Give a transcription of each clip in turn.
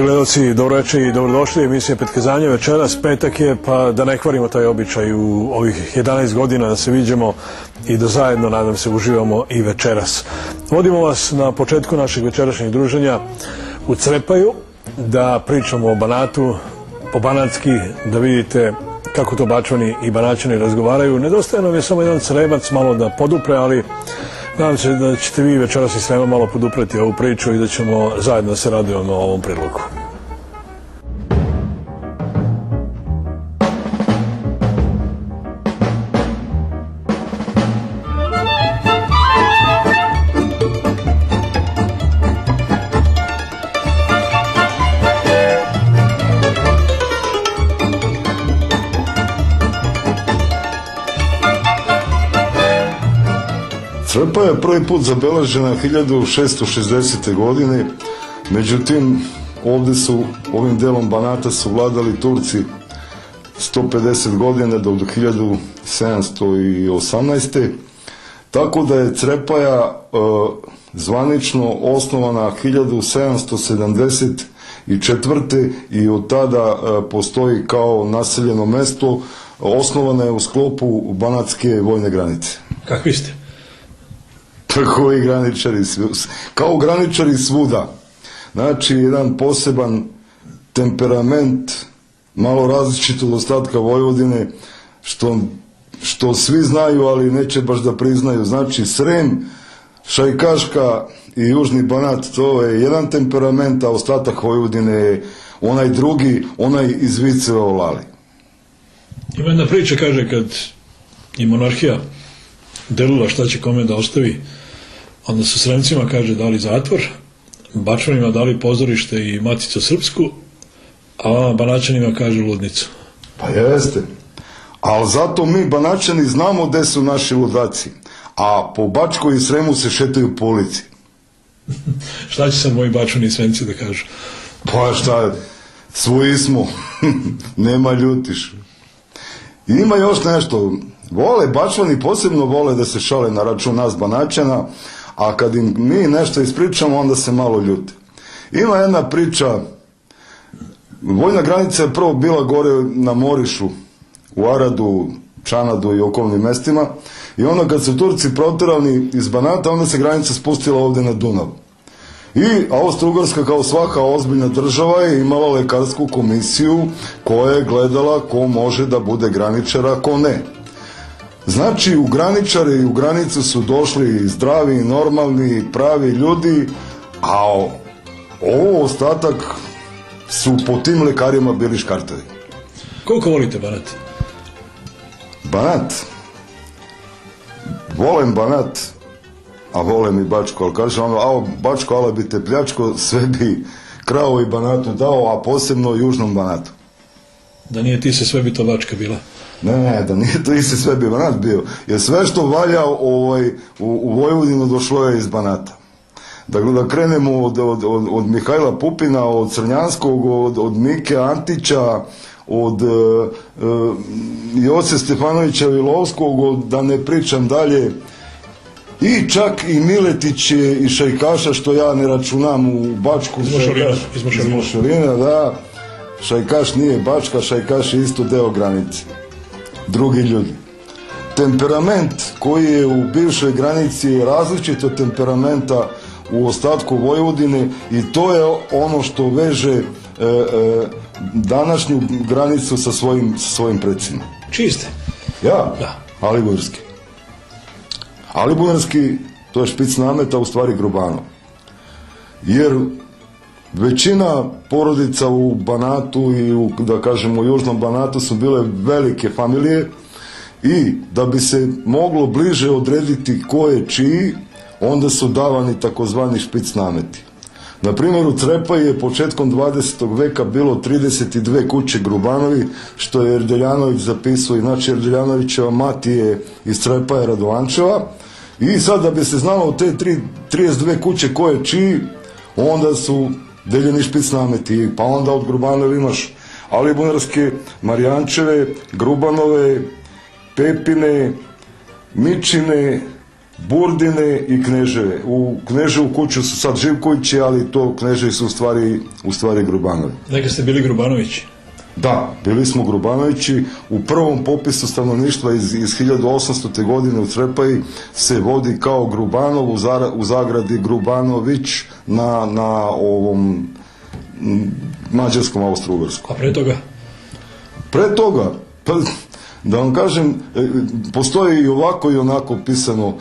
Gledaoci, dobro večer i dobrodošli u emisije Petkazanje. Večeras petak je, pa da ne kvarimo taj običaj u ovih 11 godina da se viđemo i da zajedno, nadam se, uživamo i večeras. Vodimo vas na početku našeg večerašnjeg druženja u Crepaju, da pričamo o Banatu, po banatski, da vidite kako to Bačvani i Banaćani razgovaraju. Nedostaje nam je samo jedan Crebac malo da podupre, ali nadam se da ćete vi večeras i Srema malo podupreti ovu priču i da ćemo zajedno da se radujemo ovom prilogu. Crepa je prvi put zabeležena 1660. godine, međutim ovim delom Banata su vladali Turci 150 godina do 1718. Tako da je Crepaja zvanično osnovana 1774. i od tada postoji kao naseljeno mesto. Osnovana je u sklopu Banatske vojne granice. Kakvi ste? Koji graničari, kao graničari svuda. Znači, jedan poseban temperament, malo različit od ostatka Vojvodine, što svi znaju, ali neće baš da priznaju. Znači, Srem, Šajkaška i Južni Banat, to je jedan temperament, a ostatak Vojvodine je onaj drugi, onaj iz viceva o Lali. Ima jedna priča, kaže, kad je monarhija delila šta će kome da ostavi, onda su Sremcima, kaže, dali zatvor, Bačvanima dali pozorište i Maticu srpsku, a Banaćanima, kaže, ludnicu. Pa jeste. Ali zato mi Banaćani znamo gde su naši ludaci, a po Bačkoj i Sremu se šetaju po ulici. Šta će sad moji Bačvani i Sremci da kažu? Pa šta, svoji smo, nema ljutiš. I ima još nešto, Bačvani posebno vole da se šale na račun nas Banaćana, a kad im mi nešto ispričamo, onda se malo ljute. Ima jedna priča, vojna granica je prvo bila gore na Morišu, u Aradu, Čanadu i okolnim mestima, i onda kad su Turci proterani iz Banata, onda se granica spustila ovde na Dunav. I Austro-Ugarska, kao svaka ozbiljna država, je imala lekarsku komisiju koja je gledala ko može da bude graničar, a ko ne. Znači, u graničare i u granicu su došli zdravi, normalni, pravi ljudi, a ovo ostatak su po tim lekarima bili škartovi. Koliko volite Banat? Banat? Volem Banat, a volem i Bačko, ali kažem ono, Bačko, ale bi te pljačko, sve bi krao i Banatu dao, a posebno Južnom Banatu. Da nije ti se sve bi to Bačka bila? Ne, da nije to i se sve bi Banat bio. Jer sve što valja u Vojvodinu došlo je iz Banata. Dakle, da krenemo od Mihajla Pupina, od Crnjanskog, od Mike Antića, od Joce Stefanovića Vilovskog, da ne pričam dalje, i čak i Miletić i Šajkaša, što ja ne računam u Bačku. Iz Mošorina, da. Šajkaš nije Bačka, Šajkaš je isto deo granice. Drugi ljudi. Temperament koji je u bivšoj granici je različit od temperamenta u ostatku Vojvodine, i to je ono što veže današnju granicu sa svojim predsima. Čiji ste? Ja? Da. Alibunerski. Alibunerski, to je špic nameta, u stvari Grubanov. Jer većina porodica u Banatu i da kažemo u Južnom Banatu su bile velike familije, i da bi se moglo bliže odrediti ko je čiji, onda su davani takozvani špic nameti. Na primjer, u Crepaji je početkom 20. veka bilo 32 kuće Grubanovi, što je Erdeljanović zapisao. Inače, Erdeljanovićeva mati je iz Crepaje, Radovančeva, i sad da bi se znalo te 32 kuće ko je čiji, onda su deljeni špic nameti, pa onda od Grubanova imaš Alibunarske, Marijančeve, Grubanove, Pepine, Mičine, Burdine i Kneževe. U Kneževu kuću su sad Živkovići, ali to Kneževi su u stvari Grubanovi. Nekad ste bili Grubanovići. Da, bili smo Grubanovići. U prvom popisu stanovništva iz 1800. godine u Crepaji se vodi kao Grubanov, u zagradi Grubanović na ovom mađarskom Austro-Ugarskom. A pre toga? Pre toga, pa, da vam kažem, postoji i ovako i onako pisano.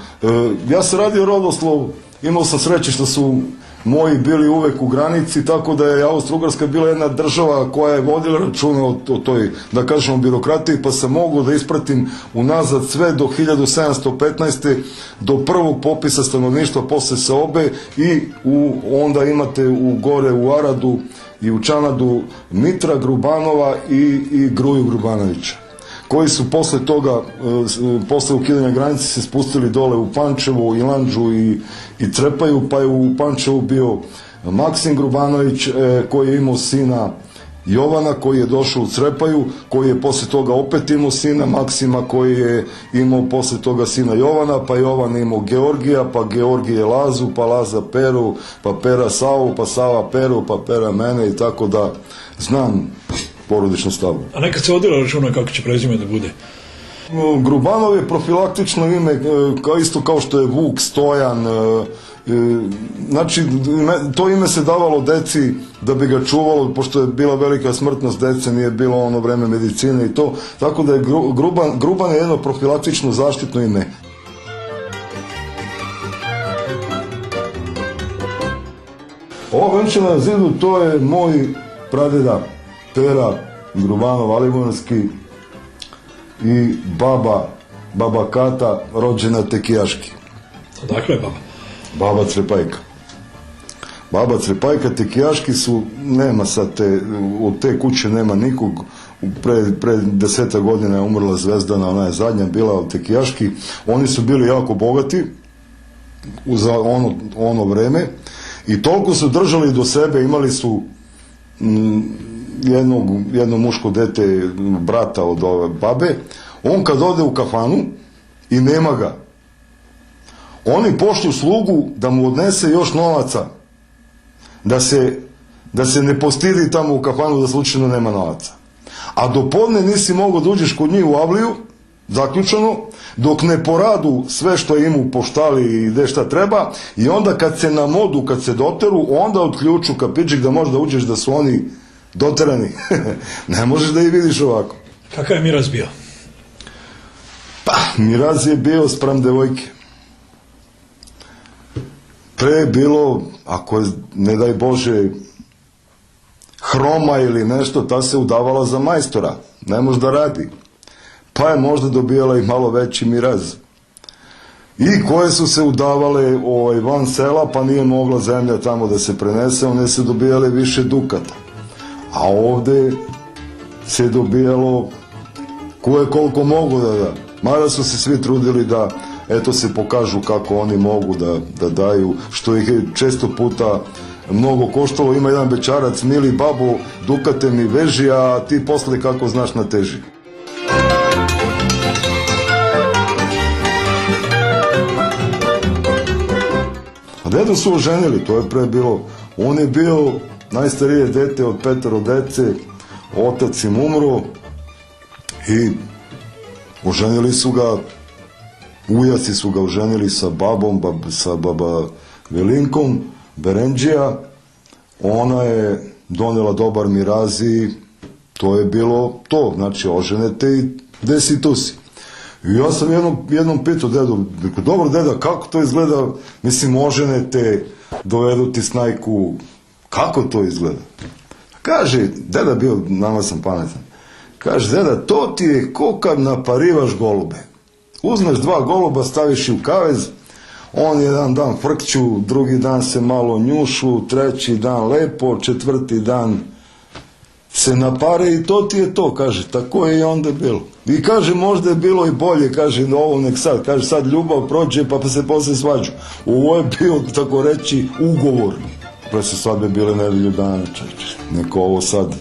Ja sam radio rodoslov, imao sam sreće što su moji bili uvek u granici, tako da je Austro-Ugarska bila jedna država koja je vodila računa o toj, da kažemo, birokratiji, pa sam mogao da ispratim unazad sve do 1715. do prvog popisa stanovništva posle Seobe i onda imate gore u Aradu i u Čanadu Mitra Grubanova i Gruju Grubanovića, koji su posle toga, posle ukidanja granice, se spustili dole u Pančevo, Ilandžu i Crepaju, pa je u Pančevu bio Maksim Grubanović, koji je imao sina Jovana, koji je došao u Crepaju, koji je posle toga opet imao sina Maksima, koji je imao posle toga sina Jovana, pa Jovan imao Georgija, pa Georgije Lazu, pa Laza Peru, pa Pera Savu, pa Sava Peru, pa Pera mene, i tako da znam porodičnu stavu. A nekad se vodilo računa kako će prezime da bude? Grubanov je profilaktično ime, isto kao što je Vuk, Stojan, znači to ime se davalo deci da bi ga čuvalo, pošto je bila velika smrtnost dece, nije bilo ono vreme medicine i to, tako da je Gruban je jedno profilaktično zaštitno ime. Ovo venčana na zidu, to je moj pradeda Pera Grubanov Alibunovski i baba Kata, rođena Tekijaški. Odakle je baba? Baba Crepajka. Baba Crepajka, Tekijaški su, nema sad od te kuće nema nikog. Pre 10 godina je umrla Zvezdana, ona je zadnja bila od Tekijaški. Oni su bili jako bogati za ono vreme i toliko su držali do sebe, imali su jedno muško dete, brata od ove babe. On kad ode u kafanu i nema ga, oni pošlju slugu da mu odnese još novaca, da se ne postidi tamo u kafanu da slučajno nema novaca. A do podne nisi mogao da uđeš kod njih u avliju, zaključano, dok ne poradu sve što im u poštali i gde šta treba, i onda kad se namodu, kad se doteru, onda otključu kapičik da možeš da uđeš, da su oni doterani. Ne možeš da ih vidiš ovako. Kakav je miraz bio? Pa, miraz je bio spram devojke. Pre je bilo, ako je, ne daj Bože, hroma ili nešto, ta se udavala za majstora. Ne može da radi. Pa je možda dobijala i malo veći miraz. I koje su se udavale van sela, pa nije mogla zemlja tamo da se prenese, one se dobijale više dukata. A ovde se dobijalo ko je koliko mogu da da. Mada su se svi trudili da, eto, se pokažu kako oni mogu da daju, što ih je često puta mnogo koštalo. Ima jedan bećarac, mili babo, dukate mi veži, a ti posle kako znaš na teži. A dedu su oženili, to je pre bilo, on je bio najstarije dete od 5 dece, otac im umro i oženili su ga, ujaci su ga oženili sa babom, sa baba Velinkom, Berendžija. Ona je donela dobar miraz i to je bilo to, znači oženete i gde si tu si. I ja sam jednom pitao dedu, dobro deda, kako to izgleda, mislim, oženete, dovedu ti snajku, kako to izgleda? Kaže, deda bio namazan pametan, kaže, deda, to ti je ko kad naparivaš golube. Uzmeš 2 goluba, staviš ih u kavez, on jedan dan frkću, drugi dan se malo njušu, 3. dan lepo, 4. dan se napare i to ti je to, kaže, tako je i onda bilo. I kaže, možda je bilo i bolje, kaže, ovo nek sad, kaže, sad ljubav prođe pa se posle svađu. Ovo je bio, tako reći, ugovor. Pre su svadbe bile nedelju dana, čeče. Neko ovo sad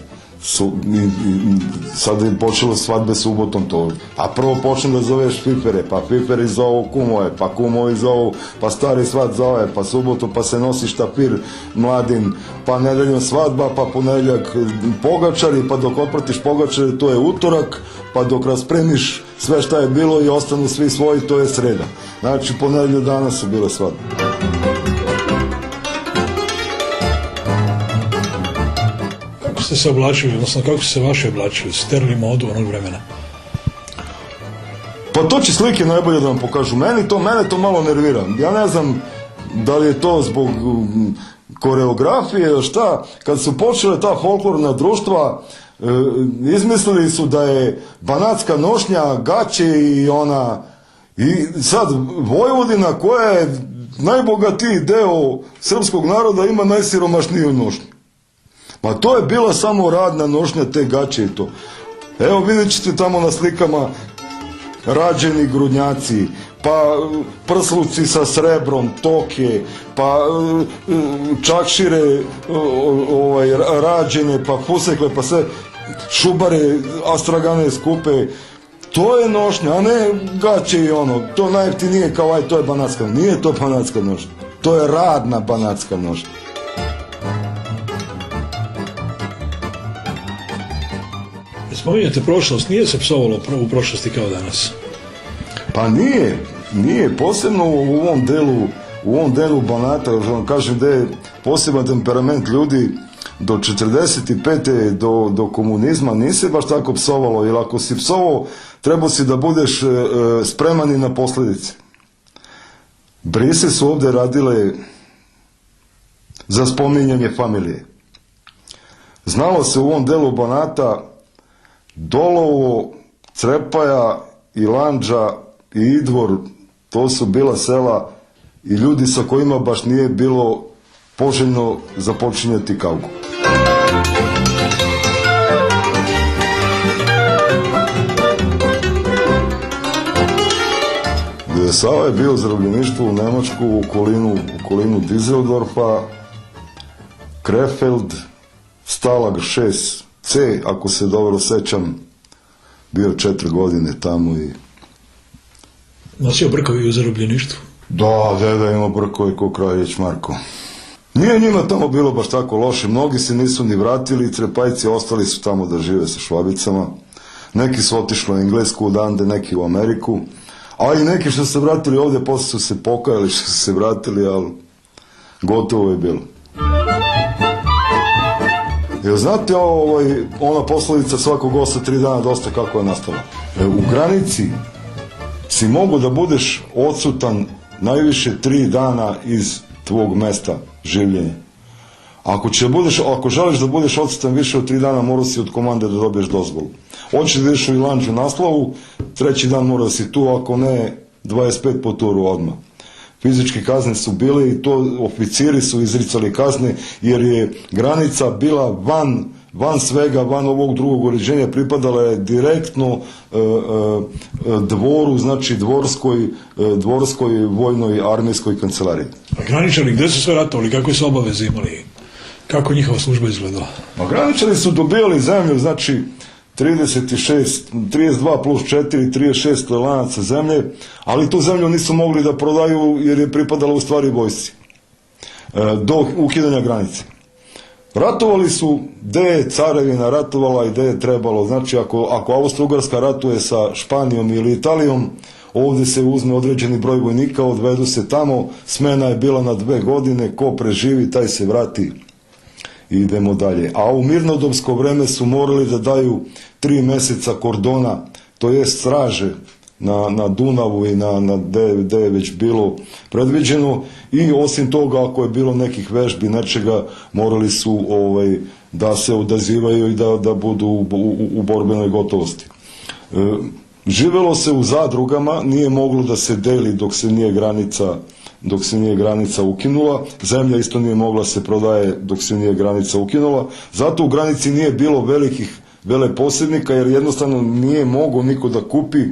sad je počelo svadbe subotom to, a prvo počne da zoveš pipere, pa piperi zovu kumove, pa kumovi zovu, pa stari svat zove, pa subotu pa se nosi štapir mladin, pa nedeljom svadba, pa ponedjeljak pogačari, pa dok otpratiš pogačari to je utorak, pa dok raspremiš sve šta je bilo i ostanu svi svoji, to je sreda. Znači po nedelju dana su bile svadbe. Kako ste se oblačili, odnosno kako ste se vaši oblačili? Sterili modu onog vremena? Pa to će slike najbolje da vam pokažu. Mene to malo nervira. Ja ne znam da li je to zbog koreografije ili šta. Kad su počele ta folklorna društva, izmislili su da je banatska nošnja, gaće i ona... I sad Vojvodina koja je najbogatiji deo srpskog naroda ima najsiromašniju nošnju. Ma to je bila samo radna nošnja, te gaće i to. Evo vidjet ćete tamo na slikama rađeni grudnjaci, pa prsluci sa srebrom, toke, pa čakšire rađene, pa fusekle, pa sve šubare, astragane skupe. To je nošnja, a ne gaće i ono. To najjeftinije kao to je banatska. Nije to banatska nošnja. To je radna banatska nošnja. Spominjate prošlost, nije se psovalo u prošlosti kao danas? Pa nije, posebno u ovom delu Banata, vam kažem da je poseban temperament ljudi do 45. do komunizma, nisi baš tako psovalo, jer ako si psovao, trebao si da budeš spreman i na posljedice. Brise su ovdje radile za spominjanje familije. Znalo se u ovom delu Banata Dolovo, Crepaja i Landža i Idvor, to su bila sela i ljudi sa kojima baš nije bilo poželjno započinjati kaugu. Sava je bio u zarobljeništvu u Nemačku u okolinu Düsseldorfa, Krefeld, Stalag 6C, ako se dobro sećam, bio 4 godine tamo i... Nosio brkovi u zarobljeništvu? Da, deda ima brkovi ko Kraljević Marko. Nije njima tamo bilo baš tako loše, mnogi se nisu ni vratili, Trepajci ostali su tamo da žive sa Švabicama, neki su otišli u Englesku odande, neki u Ameriku, a i neki što su se vratili ovdje, posle su se pokajali što su se vratili, ali gotovo je bilo. Jer znate ona poslovica svakog gosta 3 dana dosta kako je nastala? U granici si mogu da budeš odsutan najviše 3 dana iz tvog mesta življenja. Ako želiš da budeš odsutan više od 3 dana, mora si od komande da dobiješ dozvolu. Hoćeš da ideš u Ilanđu naslavu, 3. dan mora da si tu, ako ne 25 po turu odmah. Fizičke kazne su bile i to oficiri su izricali kazne jer je granica bila van svega, van ovog drugog uređenja, pripadala je direktno dvoru, znači dvorskoj vojnoj armijskoj kancelariji. A graničari, gde su sve ratovali, kakve su obaveze imali? Kako njihova služba izgledala? A graničari su dobijali zemlju, znači 32 plus 4, 36 lanaca zemlje, ali tu zemlju nisu mogli da prodaju jer je pripadala u stvari vojsci do ukidanja granice. Ratovali su gde je carevina ratovala i gde je trebalo. Znači ako Austro-Ugarska ratuje sa Španijom ili Italijom, ovdje se uzme određeni broj vojnika, odvedu se tamo, smena je bila na 2 godine, ko preživi taj se vrati i idemo dalje. A u mirnodopsko vreme su morali da daju 3 meseca kordona, to je straže na Dunavu i na gde je već bilo predviđeno, i osim toga ako je bilo nekih vežbi, nečega, morali su da se odazivaju i da budu u borbenoj gotovosti. Živelo se u zadrugama, nije moglo da se deli dok se nije granica ukinula, zemlja isto nije mogla se prodaje dok se nije granica ukinula, zato u granici nije bilo velikih veleposjednika jer jednostavno nije mogao niko da kupi,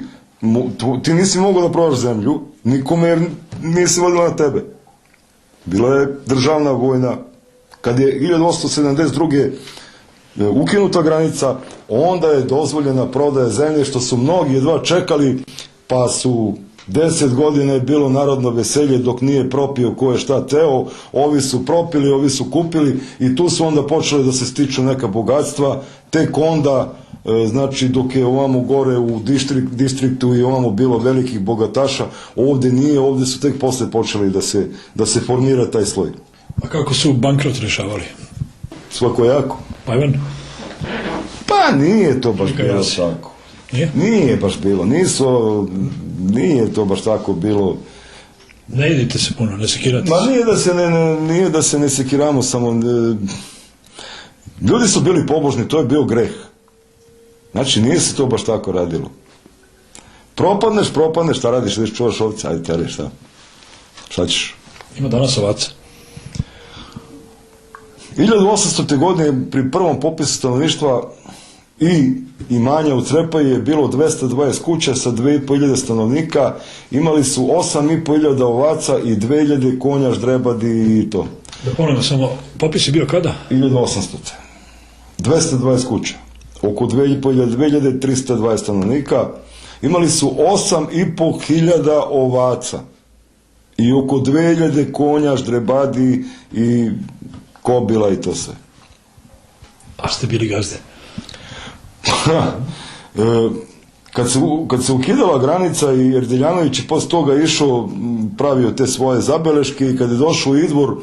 ti nisi mogao da prodaš zemlju nikome jer nije se vodila na tebe. Bila je državna vojna. Kad je 1872. ukinuta granica, onda je dozvoljena prodaja zemlje, što su mnogi jedva čekali, pa su 10 godina je bilo narodno veselje dok nije propio ko je šta teo, ovi su propili, ovi su kupili i tu su onda počeli da se stiču neka bogatstva, tek onda, znači dok je ovamo gore u distriktu i ovamo bilo velikih bogataša, ovdje nije, ovdje su tek posle počeli da se formira taj sloj. A kako su bankrot rješavali? Svakojako. Pa Ivan? Pa nije to baš bilo tako. Nije baš bilo, nije to baš tako bilo. Ne idite se puno, ne sekirate se. Ma nije da se ne sekiramo, samo ljudi su bili pobožni, to je bio greh. Znači nije se to baš tako radilo. Propadneš, šta radiš, ideš čuvaš ovce, ajde teri, šta ćeš? Ima danas ovaca. 1800. godine pri prvom popisu stanovništva i imanja u Crepaji je bilo 220 kuća sa 2500 stanovnika, imali su 8500 ovaca i 2000 konja, ždrebadi i to. Da ponovno samo, popis je bio kada? 1800. 220 kuća, oko 2320 stanovnika, imali su 8500 ovaca i oko 2000 konja, ždrebadi i kobila i to sve. A ste bili gazde? Kad se ukidala granica i Erdeljanović je posle toga išao, pravio te svoje zabeleške i kad je došao u Idvor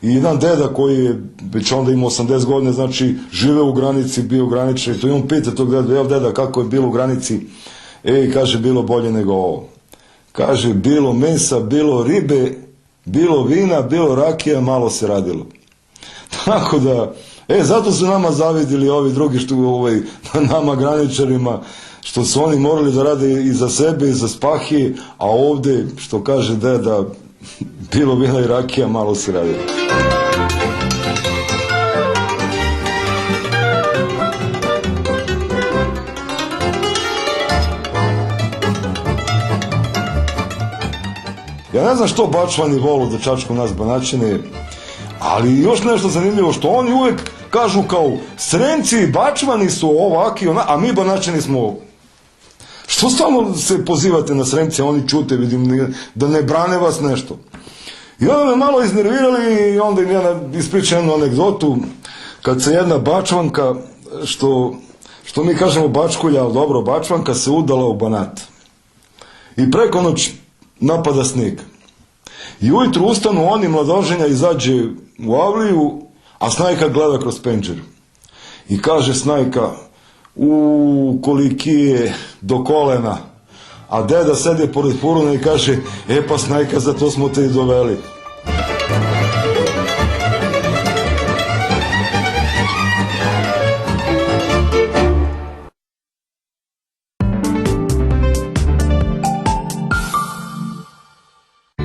i jedan deda koji je već onda imao 80 godina, znači žive u granici, bio graničar, to i on pita tog deda, evo deda kako je bilo u granici, kaže bilo bolje nego ovo. Kaže bilo mesa, bilo ribe, bilo vina, bilo rakija, malo se radilo. Tako da, zato su nama zavidili ovi drugi što nama graničarima, što su oni morali da rade i za sebe i za spahije, a ovdje, što kaže deda, bilo vina i rakija, malo se radilo. Ja ne znam što Bačvani volu da čačku nas Banaćine, ali još nešto zanimljivo, što oni uvek kažu kao Sremci i Bačvani su ovaki, a mi Banaćani smo ovo. Što stalno se pozivate na Sremce, oni čute, vidim, da ne brane vas nešto. I onda me malo iznervirali i onda im ja ispričam jednu anegdotu, kad se jedna Bačvanka, što mi kažemo Bačkulja, ali dobro, Bačvanka se udala u Banat. I preko noć napada snijeg. I ujutru ustanu oni, mladoženja, izađe u avliju, a Snajka gleda kroz penđer. I kaže Snajka, koliki je do kolena. A deda sede pored furuna i kaže, pa Snajka, za to smo te i doveli.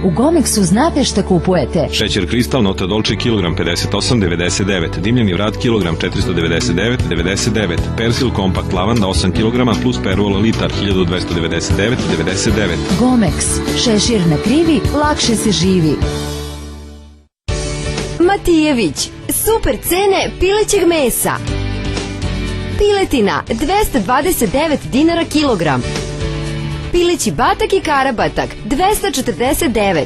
U Gomexu znate šta kupujete? Šećer Kristal Nota Dolce kilogram 58,99, dimljeni vrat kilogram 499,99, Persil kompakt lavanda 8 kg plus Pervola litar 1299,99. Gomex, šešir na krivi, lakše se živi. Matijević, super cene pilećeg mesa. Piletina 229 dinara kilogram. Pileći batak i karabatak 249.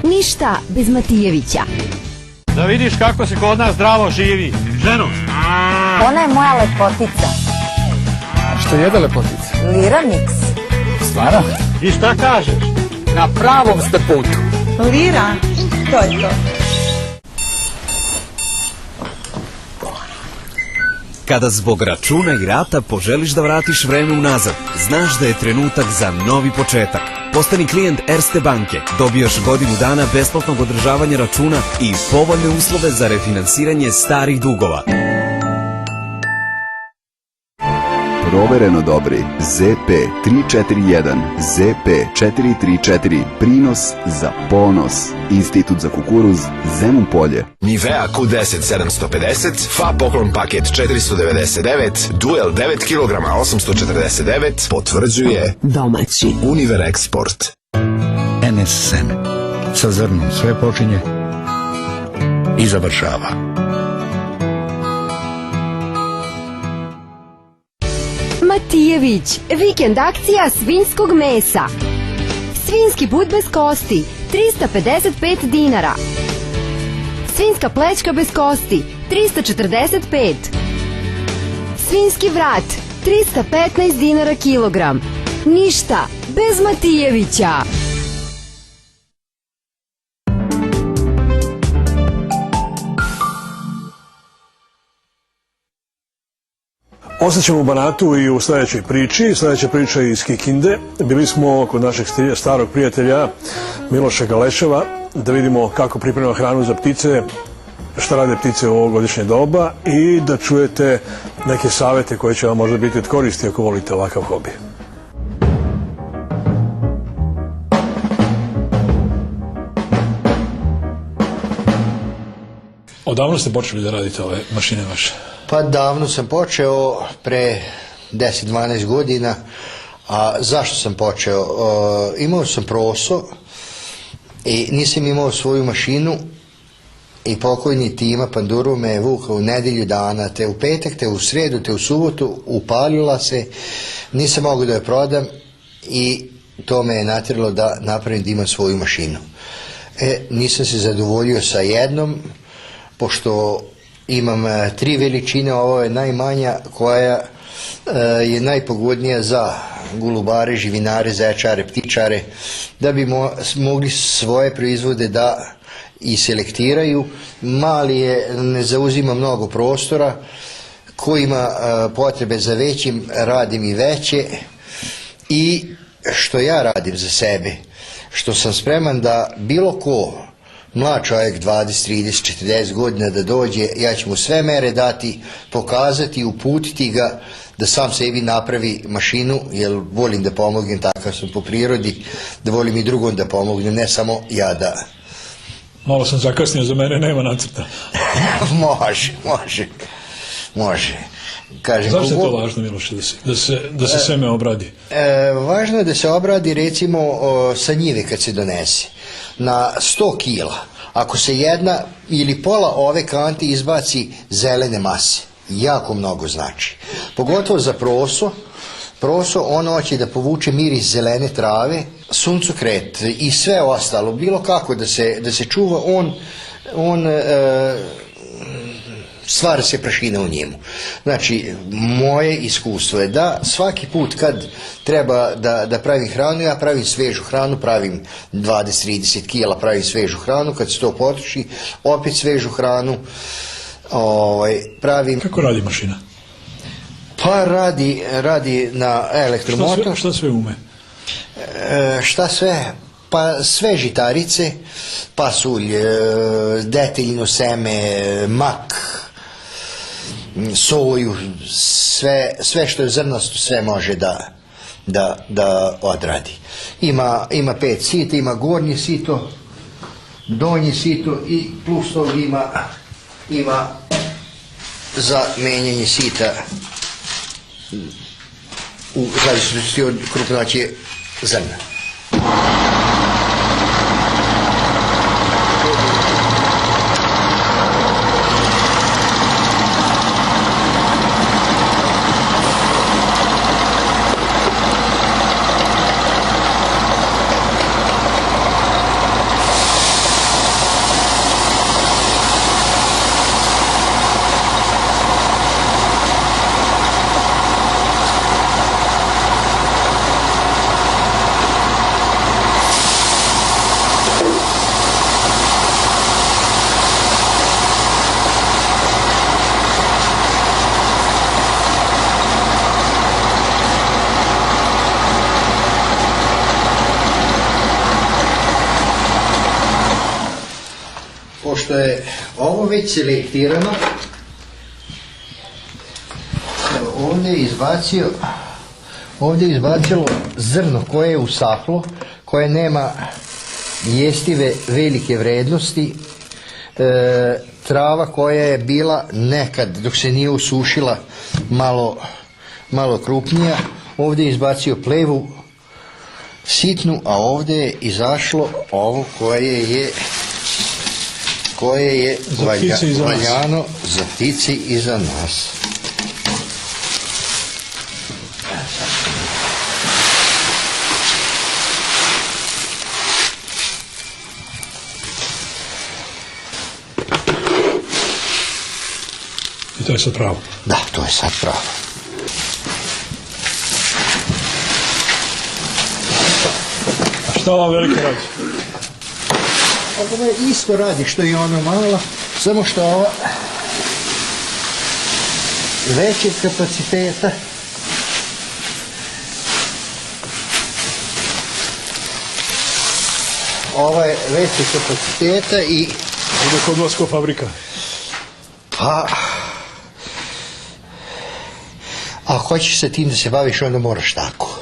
Ništa bez Matijevića. Da vidiš kako se kod nas zdravo živi. Ženo! Ona je moja lepotica. Što jede lepotica? Lira Mix. Stvarno? I šta kažeš? Na pravom ste putu. Lira, to je to. Kada zbog računa i rata poželiš da vratiš vreme unazad, znaš da je trenutak za novi početak. Postani klijent Erste banke, dobijaš godinu dana besplatnog održavanja računa i povoljne uslove za refinansiranje starih dugova. Provereno dobri ZP341, ZP434, prinos za ponos. Institut za kukuruz, Zemun polje. Nivea Q10 750, FA poklon paket 499, Duel 9 kg 849, potvrđuje Domaći Univer Export. NS seme. Sa zrnom sve počinje i završava. Matijević, vikend akcija svinjskog mesa. Svinjski but bez kosti, 355 dinara. Svinjska plećka bez kosti, 345. Svinjski vrat, 315 dinara kilogram. Ništa, bez Matijevića. Ostaćemo u Banatu i u sljedećoj priči. Sljedeća priča je iz Kikinde. Bili smo kod našeg starog prijatelja Miloša Galeševa da vidimo kako priprema hranu za ptice, šta rade ptice u ovogodišnje doba i da čujete neke savete koje će vam možda biti od koristi ako volite ovakav hobi. Odavno ste počeli da radite ove mašine vaše? Pa davno sam počeo, pre 10-12 godina. A zašto sam počeo? Imao sam proso i nisam imao svoju mašinu i pokojni Tima Panduru me vukao u nedelju dana, te u petak, te u sredu, te u subotu, upalila se, nisam mogao da je prodam i to me je natjeralo da napravim da imam svoju mašinu. Nisam se zadovoljio sa jednom, pošto imam 3 veličine, ovo je najmanja koja je najpogodnija za golubare, živinare, zečare, ptičare, da bi mogli svoje proizvode da i selektiraju. Mali je, ne zauzima mnogo prostora, ko ima potrebe za većim, radim i veće, i što ja radim za sebe, što sam spreman da bilo ko, mlad čovjek 20, 30, 40 godina da dođe, ja ću mu sve mere dati, pokazati, uputiti ga da sam sebi napravi mašinu, jer volim da pomognem, takav sam po prirodi, da volim i drugom da pomognem, ne samo ja da. Malo sam zakasnio, za mene nema nacrta. Može. Kažem, zašto je to važno, Miloše, da se seme obradi? Važno je da se obradi, recimo, sa njive kad se donese. Na 100 kila, ako se jedna ili pola ove kante izbaci zelene mase, jako mnogo znači. Pogotovo za proso, on hoće da povuče miris zelene trave, suncokret i sve ostalo, bilo kako da se čuva, on stvara se prašina u njemu. Znači, moje iskustvo je da svaki put kad treba da pravim hranu, ja pravim svežu hranu, pravim 20-30 kila, pravim svežu hranu, kad se to potroši, opet svežu hranu, pravim... Kako radi mašina? Pa radi na elektromotor. Šta sve ume? Šta sve? Pa sve žitarice, pasulj, deteljino seme, mak, soju, sve što je zrnasto, sve može da odradi. Ima 5 sita, ima gornje sito, donje sito i plus toga ima za menjanje sita u zavisnosti od krupnoće zrna. Pošto je ovo već selektirano, ovdje je izbacilo zrno koje je usahlo, koje nema jestive velike vrednosti, trava koja je bila nekad dok se nije usušila malo krupnija, ovdje je izbacio plevu sitnu, a ovdje je izašlo ovo koje je valjano za ptice i za nas. To je sad pravo. Da, to je sad pravo. A šta ova velika radi? Ovo isto radi što i ona mala, samo što ova većeg kapaciteta. Ova je većeg kapaciteta i... Ide kod vas ko fabrika. Pa... A hoćeš se tim da se baviš, onda moraš tako.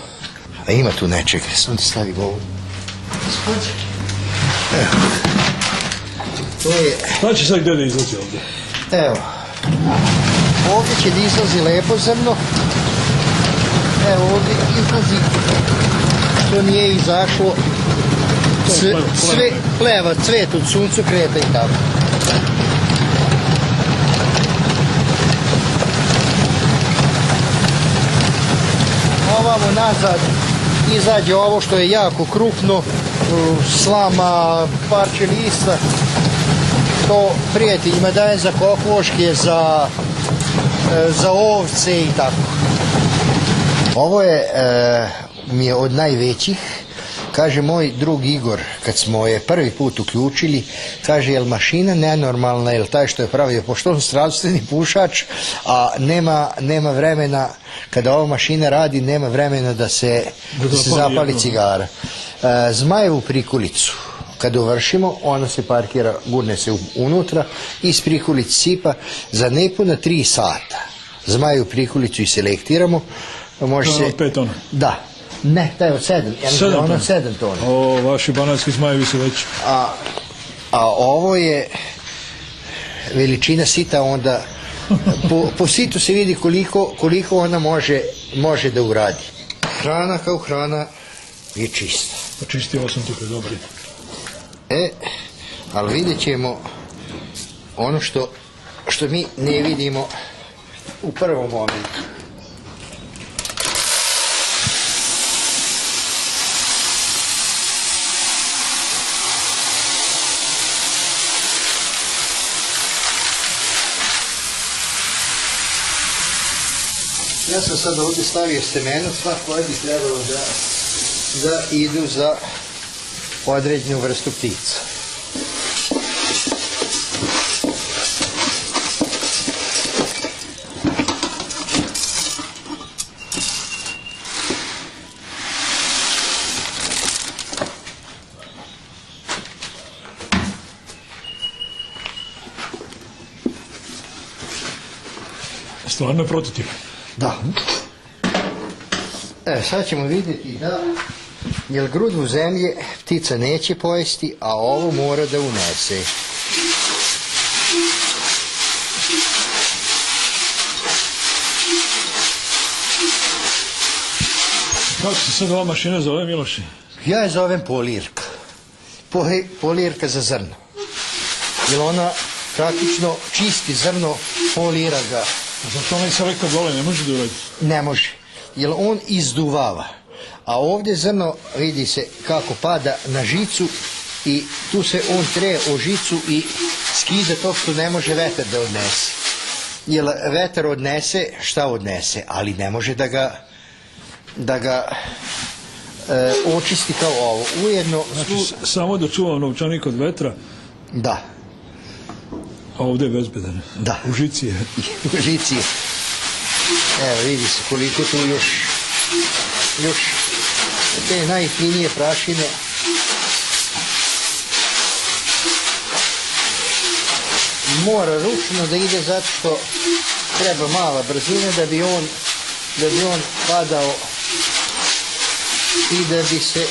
A ima tu nečega, sam ti stavi govor. Evo. To je... Šta će sad gdje da izlazi ovdje? Evo. Ovdje će da izlazi lepozemno. Evo ovdje izlazi. To nije izašlo. Sve pleva, cvet od suncu kreta i tako. Ovamo nazad izađe ovo što je jako krupno, slama, parče lista, to prijateljima daje za kokoške, za ovce i tako. Ovo je mi je od najvećih. Kaže moj drug Igor, kad smo je prvi put uključili, kaže, jel mašina nenormalna, jel taj što je pravio, pošto on zdravstveni pušač, a nema vremena, kada ova mašina radi, nema vremena da se zapali cigara. Zmajevu prikulicu, kad uvršimo, ona se parkira, gurne se unutra, iz prikulice sipa za nepuna 3 sata. Zmajevu prikulicu i selektiramo. Može se... 5 tona? Da. Ne, taj od 7. 7 tona. O, vaši banatski zmajevi su veći. A ovo je veličina sita, onda po situ se vidi koliko ona može da uradi. Hrana kao hrana je čista. Pa čisti 8 tupe, dobri. Ali vidjet ćemo ono što mi ne vidimo u prvom momentu. Ja sam sad ovdje stavio semenaca koje bi trebalo da idu za određenu vrstu ptica. Stvarno je prototip. Da. Sad ćemo vidjeti da, jer grudvu zemlje ptica neće pojesti, a ovo mora da unese. Kako se sad ova mašina zove, Miloši? Ja je zovem polirka. Polirka za zrno. Jer ona praktično čisti zrno, polira ga. Zato onaj selektor dole ne može da uradi? Ne može, jer on izduvava. A ovdje zrno vidi se kako pada na žicu i tu se on tre o žicu i skida to što ne može vetar da odnese. Jer vetar odnese, šta odnese, ali ne može da ga očisti kao ovo. Ujedno... Znači, samo da čuvam novčanik od vetra? Da. A ovdje je bezbedan? Da. U žici je? U žici je. Evo vidi se koliko tu još te najfinije prašine. Mora ručno da ide zato što treba mala brzina da bi on padao i da bi se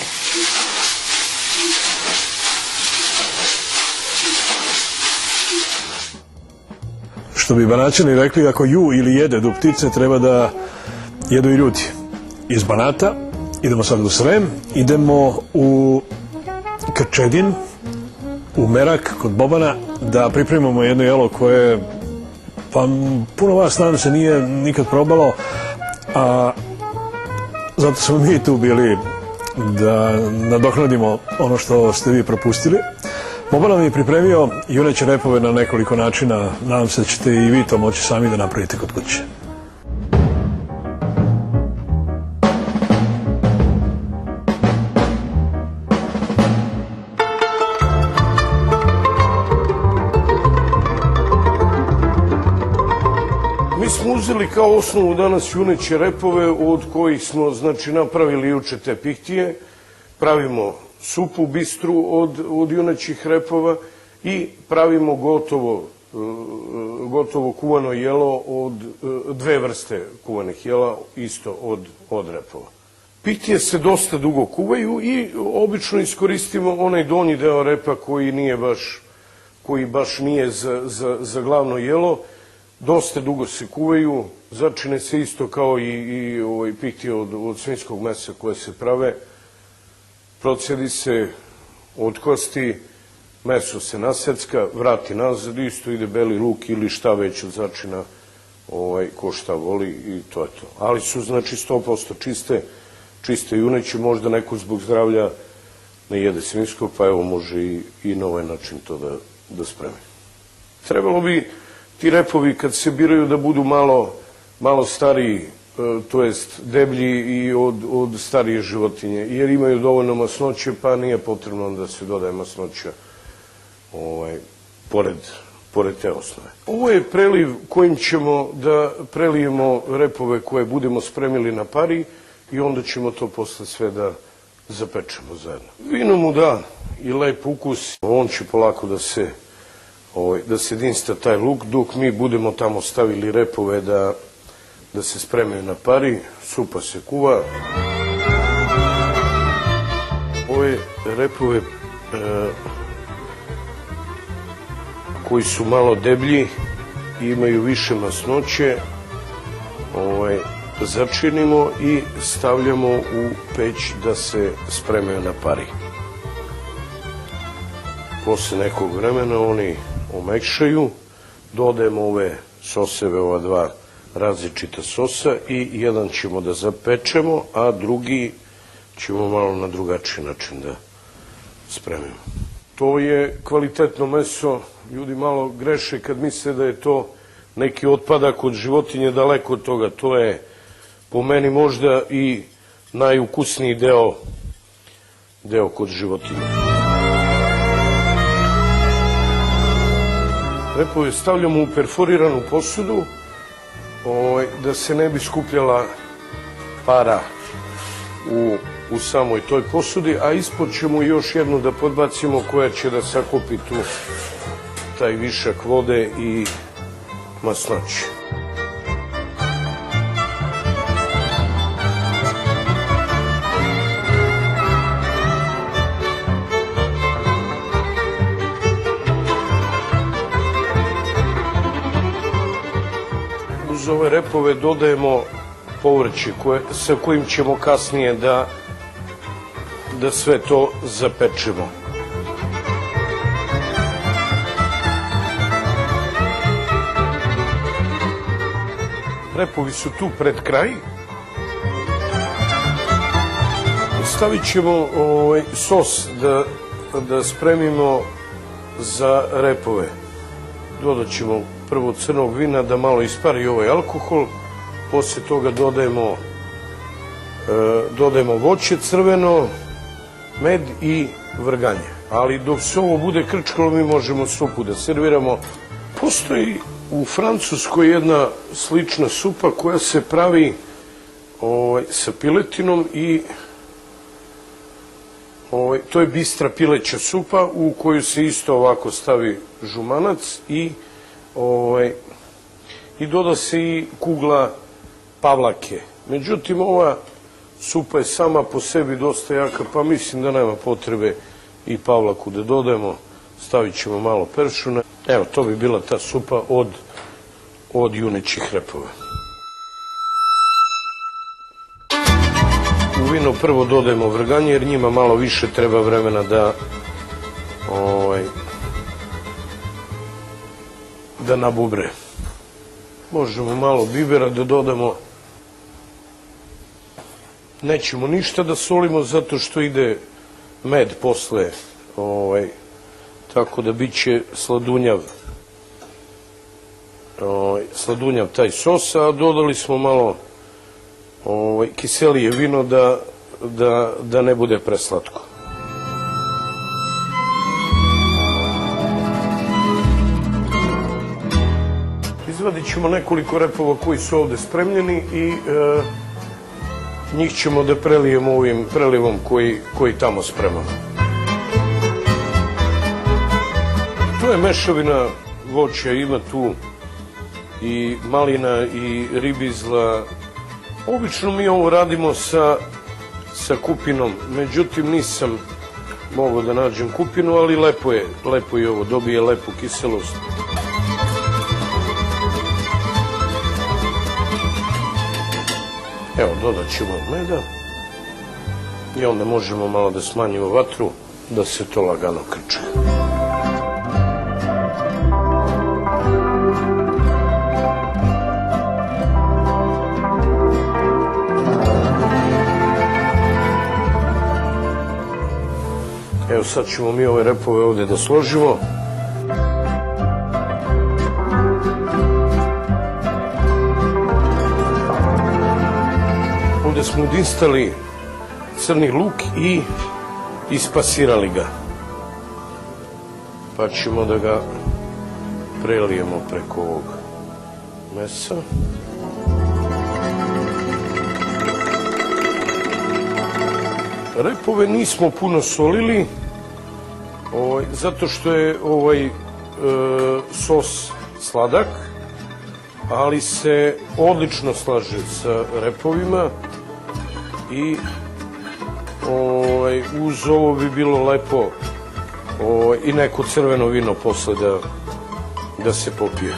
što bi Banaćani rekli, ako ju ili jede do ptice, treba da jedu i ljudi. Iz Banata idemo sad u Srem, idemo u Krčedin, u Merak kod Bobana, da pripremimo jedno jelo koje pa puno vas nadam se nije nikad probalo, a zato smo mi tu bili da nadoknadimo ono što ste vi propustili. Boba nam je pripremio juneće repove na nekoliko načina. Nadam se da ćete i vi to moći sami da napravite kod kuće. Mi smo uzeli kao osnovu danas juneće repove od kojih smo napravili juče te pihtije. Pravimo supu bistru od junećih repova i pravimo gotovo kuvano jelo od dve vrste kuvanih jela, isto od repova. Pihtije se dosta dugo kuvaju i obično iskoristimo onaj donji deo repa koji baš nije za glavno jelo. Dosta dugo se kuvaju, začine se isto kao i pihtije od svinjskog mesa koje se prave. Procedi se od kosti, meso se nasecka, vrati nazad, isto ide beli luk ili šta već od začina ko šta voli i to je to. Ali su 100% čiste juneće, možda neko zbog zdravlja ne jede svinjsko, pa evo može i na ovaj način to da spremi. Trebalo bi ti repovi kad se biraju da budu malo stariji, to jest deblji i od starije životinje, jer imaju dovoljno masnoće, pa nije potrebno da se dodaje masnoća pored te osnove. Ovo je preliv kojim ćemo da prelijemo repove koje budemo spremili na pari i onda ćemo to posle sve da zapečemo zajedno. Vino mu da i lep ukus, on će polako da se dinsta taj luk, dok mi budemo tamo stavili repove da se spremaju na pari, supa se kuva. Ove repove koji su malo deblji i imaju više masnoće, začinimo i stavljamo u peć da se spremaju na pari. Posle nekog vremena oni omekšaju, dodajemo ove soseve, ova dva različita sosa i jedan ćemo da zapečemo, a drugi ćemo malo na drugačiji način da spremimo. To je kvalitetno meso, ljudi malo greše kad misle da je to neki otpadak od životinje, daleko od toga. To je po meni možda i najukusniji deo kod životinje. Repove stavljamo u perforiranu posudu da se ne bi skupljala para u samoj toj posudi, a ispod ćemo još jednu da podbacimo koja će da sakupi tu taj višak vode i masnoće. Uz ove repove dodajemo povrće sa kojim ćemo kasnije da sve to zapečemo. Repovi su tu pred kraj. Stavit ćemo sos da spremimo za repove. Dodat ćemo prvo crnog vina da malo ispari ovaj alkohol, posle toga dodajemo voće crveno, med i vrganje. Ali dok se ovo bude krčkalo, mi možemo supu da serviramo. Postoji u Francuskoj jedna slična supa koja se pravi sa piletinom i to je bistra pileća supa u koju se isto ovako stavi žumanac i doda se i kugla pavlake. Međutim, ova supa je sama po sebi dosta jaka, pa mislim da nema potrebe i pavlaku da dodajemo. Stavit ćemo malo peršuna. Evo, to bi bila ta supa od junećih repova. U vino prvo dodajemo vrganje, jer njima malo više treba vremena da nabubre. Možemo malo bibera da dodamo. Nećemo ništa da solimo zato što ide med posle tako da bit će sladunjav taj sos, a dodali smo malo kiselije vino da ne bude preslatko. Izvadit ćemo nekoliko repova koji su ovde spremljeni i njih ćemo da prelijemo ovim prelivom koji tamo spremamo. To je mešavina voća, ima tu i malina i ribizla. Obično mi ovo radimo sa kupinom, međutim nisam mogao da nađem kupinu, ali lepo je ovo, dobije lepu kiselost. Evo, dodat ćemo meda i onda možemo malo da smanjimo vatru, da se to lagano krče. Evo, sad ćemo mi ove repove ovde da složimo. Ovde smo udinstali crni luk i ispasirali ga. Pa ćemo da ga prelijemo preko ovog mesa. Repove nismo puno solili, zato što je ovaj sos sladak, ali se odlično slaže sa repovima i uz ovo bi bilo lepo i neko crveno vino posle da se popije.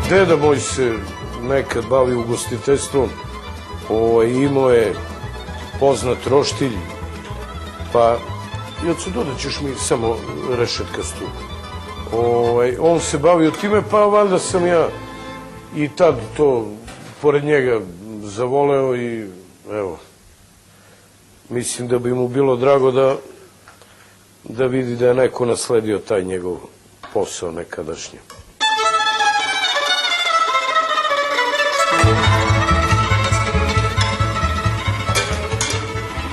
Deda moj se nekad bavi ugostiteljstvom, imao je poznat roštilj, pa, Joco, dodat ćeš mi samo rešetkastu. On se bavio time, pa valjda sam ja i tad to pored njega zavoleo i evo, mislim da bi mu bilo drago da vidi da je neko nasledio taj njegov posao nekadašnji.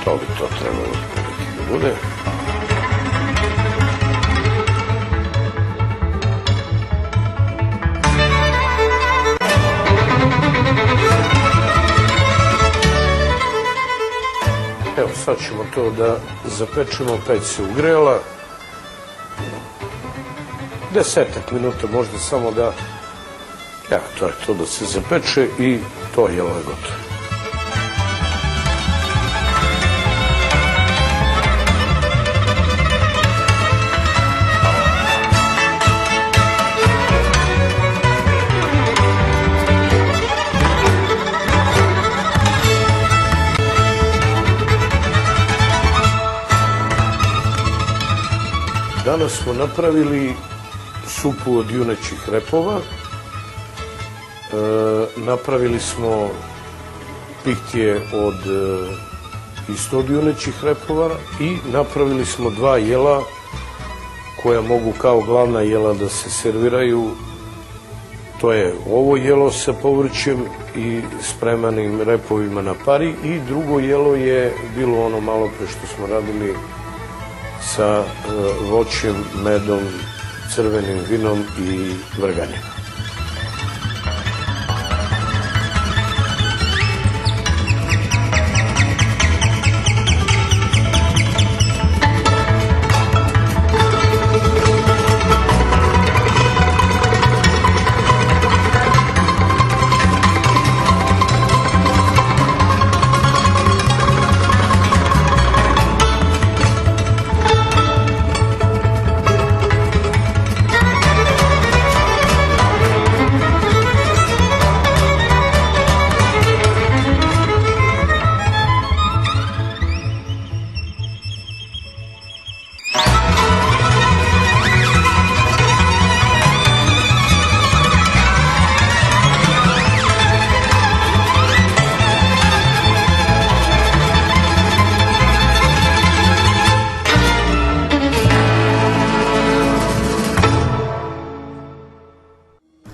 To bi to trebalo da bude. Evo, sad ćemo to da zapečemo, peć se ugrela. 10 minuta možda samo da, to je to da se zapeče i to je gotovo. Danas smo napravili supu od junećih repova, napravili smo pihtije isto od junećih repova i napravili smo 2 jela koja mogu kao glavna jela da se serviraju. To je ovo jelo sa povrćem i spremanim repovima na pari i drugo jelo je bilo ono malo pre što smo radili sa voćem, medom, crvenim vinom i vrganjem.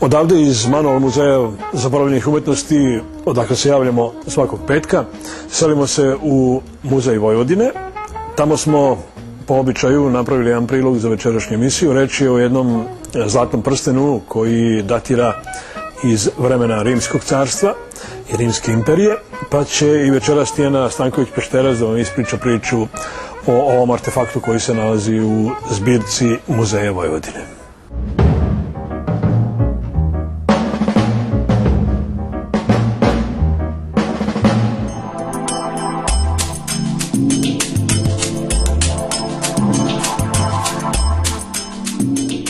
Odavde iz Manuel muzeja zaboravljenih umetnosti, odakle se javljamo svakog petka, selimo se u Muzej Vojvodine. Tamo smo po običaju napravili jedan prilog za večerašnju emisiju. Reč je o jednom zlatnom prstenu koji datira iz vremena Rimskog carstva i Rimske imperije, pa će i večeras Tijana Stanković-Pešterac da vam ispriča priču o ovom artefaktu koji se nalazi u zbirci Muzeja Vojvodine.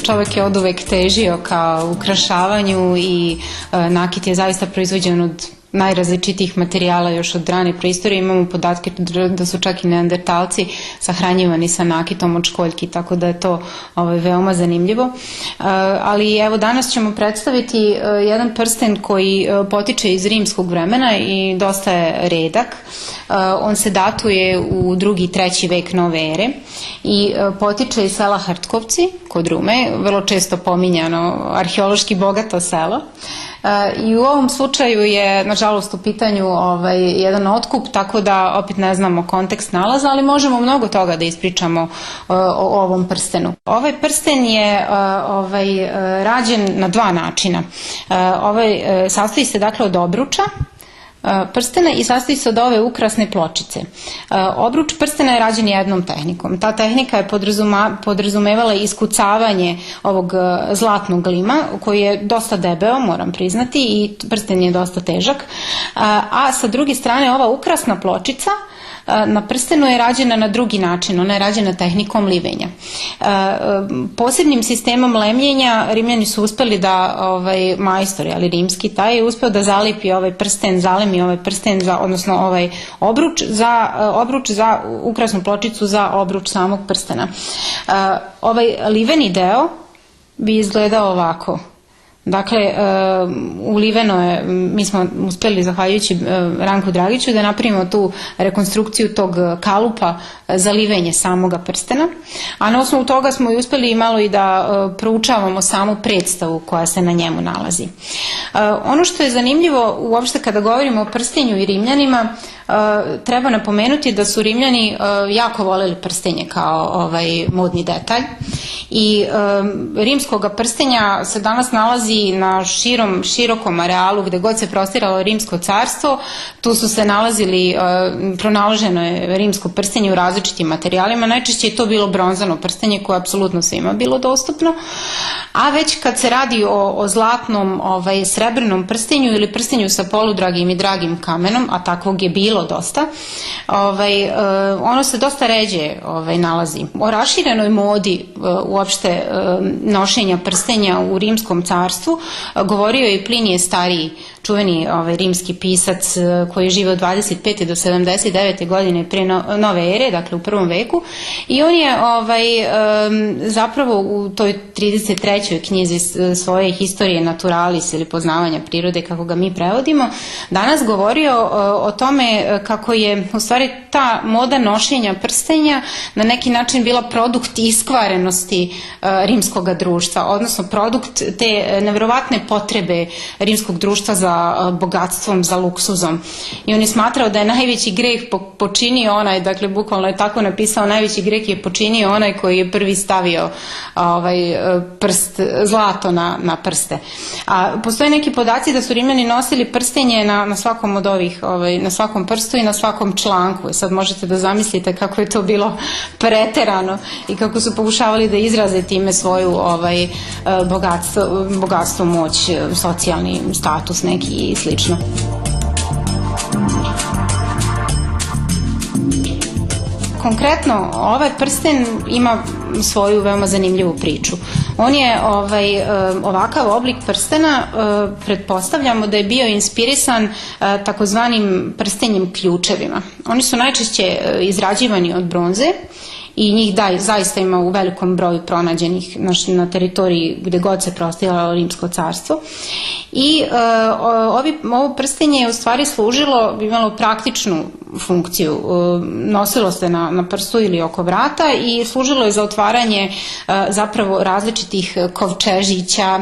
Čovjek je oduvek težio ka ukrašavanju i nakit je zaista proizvođen od najrazličitijih materijala još od rane preistorije. Imamo podatke da su čak i neandertalci sahranjivani sa nakitom od školjki, tako da je to veoma zanimljivo. Ali evo danas ćemo predstaviti jedan prsten koji potiče iz rimskog vremena i dosta je redak. On se datuje u 2. i 3. vek nove ere i potiče iz sela Hrtkovci kod Rume, vrlo često pominjano arheološki bogato selo. I u ovom slučaju je nažalost u pitanju jedan otkup, tako da opet ne znamo kontekst nalaza, ali možemo mnogo toga da ispričamo o ovom prstenu. Ovaj prsten je rađen na 2 načina. Sastoji se dakle od obruča prstena i sastoji se od ove ukrasne pločice. Obruč prstena je rađen jednom tehnikom. Ta tehnika je podrazumevala iskucavanje ovog zlatnog lima koji je dosta debeo, moram priznati, i prsten je dosta težak. A sa druge strane ova ukrasna pločica na prstenu je rađena na drugi način, ona je rađena tehnikom livenja. Posebnim sistemom lemljenja Rimljani su uspeli da, majstori, ali rimski, taj je uspeo da zalipi ovaj prsten, zalemi ovaj prsten, odnosno ovaj obruč za ukrasnu pločicu za obruč samog prstena. Ovaj liveni deo bi izgledao ovako. Dakle, uliveno je, mi smo uspjeli, zahvaljujući Ranku Dragiću, da napravimo tu rekonstrukciju tog kalupa za livenje samoga prstena, a na osnovu toga smo i uspjeli malo i da proučavamo samu predstavu koja se na njemu nalazi. Ono što je zanimljivo uopšte kada govorimo o prstenju i Rimljanima, treba napomenuti da su Rimljani jako voljeli prstenje kao modni detalj i rimskoga prstenja se danas nalazi na širokom arealu gde god se prostiralo Rimsko carstvo. Tu su se nalazili, pronalaženo je rimsko prstenje u različitim materijalima, najčešće je to bilo bronzano prstenje koje je apsolutno svima bilo dostupno, a već kad se radi o zlatnom, srebrnom prstenju ili prstenju sa poludragim i dragim kamenom, a takvog je bilo dosta, ono se dosta ređe nalazi. O raširenoj modi uopšte nošenja prstenja u Rimskom carstvu govorio je i Plinije Stariji, čuveni rimski pisac koji je živeo od 25. do 79. godine pre nove ere, dakle u 1. veku, i on je zapravo u toj 33. knjizi svoje Historije Naturalis ili poznavanja prirode, kako ga mi prevodimo, danas govorio o tome kako je u stvari ta moda nošenja prstenja na neki način bila produkt iskvarenosti rimskog društva, odnosno produkt te nevjerovatne potrebe rimskog društva za bogatstvom, za luksuzom. I on je smatrao da je najveći greh počinio onaj, dakle bukvalno je tako napisao, najveći greh je počinio onaj koji je prvi stavio zlato na prste. A postoje neki podaci da su Rimljani nosili prstenje na svakom od ovih, na svakom prstu i na svakom članku. I sad možete da zamislite kako je to bilo preterano i kako su pokušavali da izraze time svoju bogatstvo, moć, socijalni status neki i slično. Konkretno, ovaj prsten ima svoju veoma zanimljivu priču. On je ovakav oblik prstena, pretpostavljamo da je bio inspirisan takozvanim prstenjem ključevima. Oni su najčešće izrađivani od bronze i njih zaista ima u velikom broju pronađenih na teritoriji gde god se prostiralo Rimsko carstvo. I ovo prstenje je u stvari služilo, imalo praktičnu funkciju. Nosilo se na prstu ili oko vrata i služilo je za otvaranje zapravo različitih kovčežića,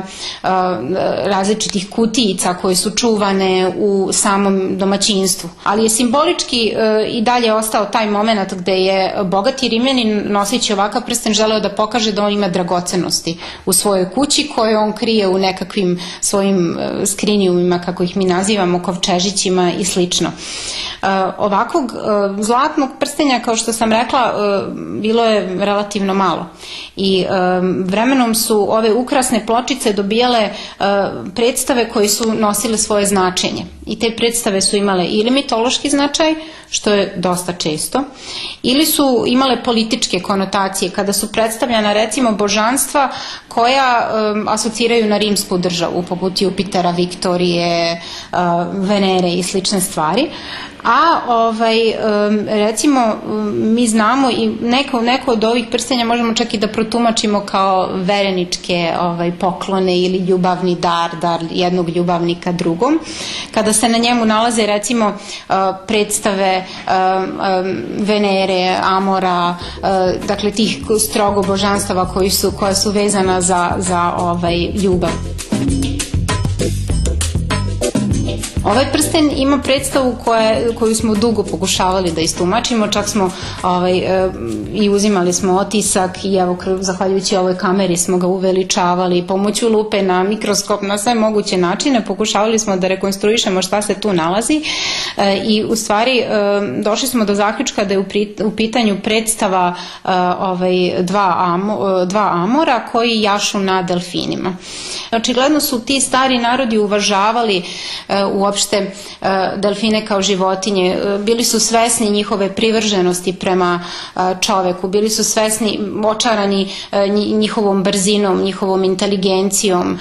različitih kutijica koje su čuvane u samom domaćinstvu. Ali je simbolički i dalje ostao taj moment gde je bogati Rimljanin noseći ovakav prsten želeo da pokaže da on ima dragocenosti u svojoj kući koje on krije u nekakvim svojim skrinijumima, kako ih mi nazivamo, kovčežićima i slično. Ovakvog zlatnog prstenja, kao što sam rekla, bilo je relativno malo i vremenom su ove ukrasne pločice dobijale predstave koje su nosile svoje značenje i te predstave su imale ili mitološki značaj, što je dosta često, ili su imale političke konotacije kada su predstavljena recimo božanstva koja asociraju na rimsku državu, poput Jupitera, Viktorije, Venere i slične stvari. A recimo mi znamo i neko od ovih prstenja možemo čak i da protumačimo kao vereničke poklone ili ljubavni dar jednog ljubavnika drugom. Kada se na njemu nalaze recimo predstave Venere, Amora, dakle tih strogo božanstava koja su vezana za ljubav. Ovaj prsten ima predstavu koju smo dugo pokušavali da istumačimo, čak smo i uzimali smo otisak i evo zahvaljujući ovoj kameri smo ga uveličavali, pomoću lupe na mikroskop, na sve moguće načine pokušavali smo da rekonstruišemo šta se tu nalazi i u stvari došli smo do zaključka da je u pitanju predstava dva Amora koji jašu na delfinima. Očigledno su ti stari narodi uvažavali uopšte delfine kao životinje, bili su svesni njihove privrženosti prema čoveku, bili su svesni, očarani njihovom brzinom, njihovom inteligencijom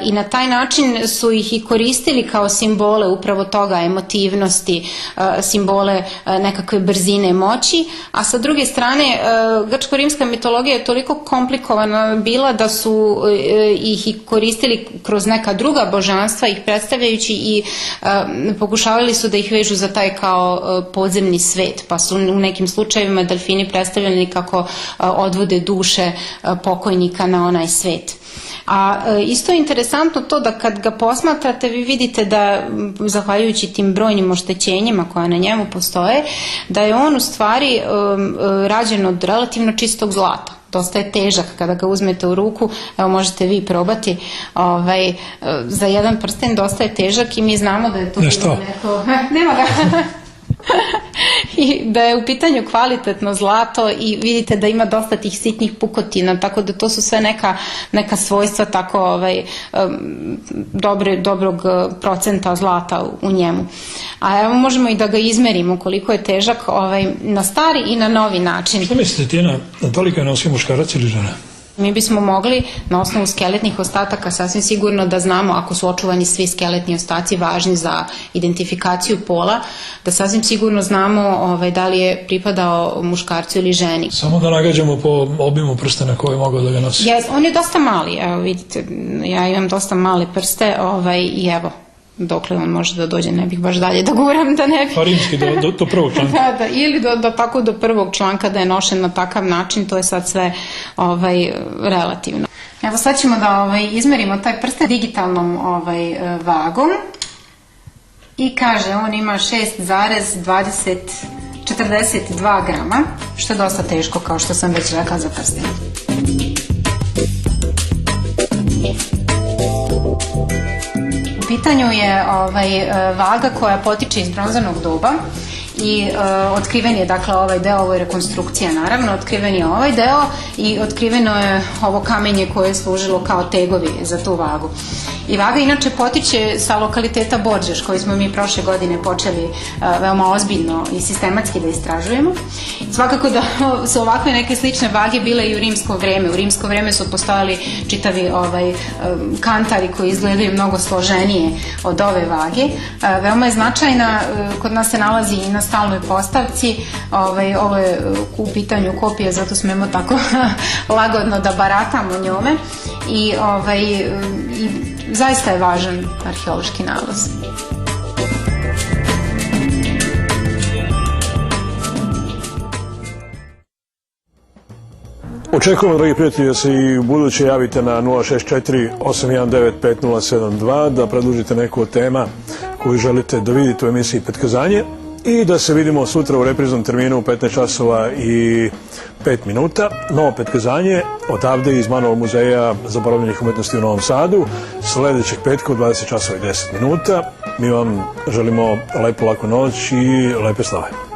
i na taj način su ih i koristili kao simbole upravo toga, emotivnosti, simbole nekakve brzine, moći, a sa druge strane grčko-rimska mitologija je toliko komplikovana bila da su ih i koristili kroz neka druga božanstva, ih predstavljajući i pokušavali su da ih vežu za taj kao podzemni svet, pa su u nekim slučajevima delfini predstavljeni kako odvode duše pokojnika na onaj svet. A isto je interesantno to da kad ga posmatrate vi vidite da zahvaljujući tim brojnim oštećenjima koja na njemu postoje, da je on u stvari rađen od relativno čistog zlata. Dosta je težak kada ga uzmete u ruku, evo možete vi probati, za jedan prsten dosta je težak i mi znamo da je to bilo neko... Nema ga. I da je u pitanju kvalitetno zlato i vidite da ima dosta tih sitnih pukotina, tako da to su sve neka svojstva tako dobrog procenta zlata u njemu. A evo možemo i da ga izmerimo koliko je težak na stari i na novi način. Što mislite, Tijana, toliko je nosio muškarac ili žena? Mi bismo mogli na osnovu skeletnih ostataka sasvim sigurno da znamo, ako su očuvani svi skeletni ostaci važni za identifikaciju pola, da sasvim sigurno znamo da li je pripadao muškarcu ili ženi. Samo da nagađamo po obimu prstena koje je mogao da ga nosi. On je dosta mali, evo vidite, ja imam dosta male prste i evo, dokle on može da dođe, ne bih baš dalje da guram da ne bi... Pa rimski, do prvog članka. Da, ili tako do prvog članka da je nošen na takav način, to je sad sve relativno. Evo sad ćemo da izmerimo taj prsten digitalnom vagom i kaže on ima 6,42 grama, što je dosta teško kao što sam već rekla za prsten. U pitanju je vaga koja potiče iz bronzanog doba i otkriven je dakle ovaj deo, ovo je rekonstrukcija naravno, otkriven je ovaj deo i otkriveno je ovo kamenje koje je služilo kao tegovi za tu vagu. I vaga inače potiče sa lokaliteta Borđeš koji smo mi prošle godine počeli veoma ozbiljno i sistematski da istražujemo. Svakako da su ovakve neke slične vage bile i u rimsko vreme. U rimsko vreme su postojali čitavi kantari koji izgledaju mnogo složenije od ove vage. Veoma je značajna, kod nas se nalazi i na stalnoj postavci, ovo je u pitanju kopija, zato smemo tako lagodno da baratamo njome i zaista je važan arheološki nalaz. Očekujemo, dragi prijatelji, da se i u buduće javite na 064-819-5072, da predložite neku od tema koju želite da vidite u emisiji Petkazanje i da se vidimo sutra u repriznom terminu u 15 časova i 5 minuta. Novo Petkazanje odavde iz Manuel muzeja zaboravljenih umetnosti u Novom Sadu sledećeg petka u 20 časova i 10 minuta. Mi vam želimo lepu, laku noć i lepe slave.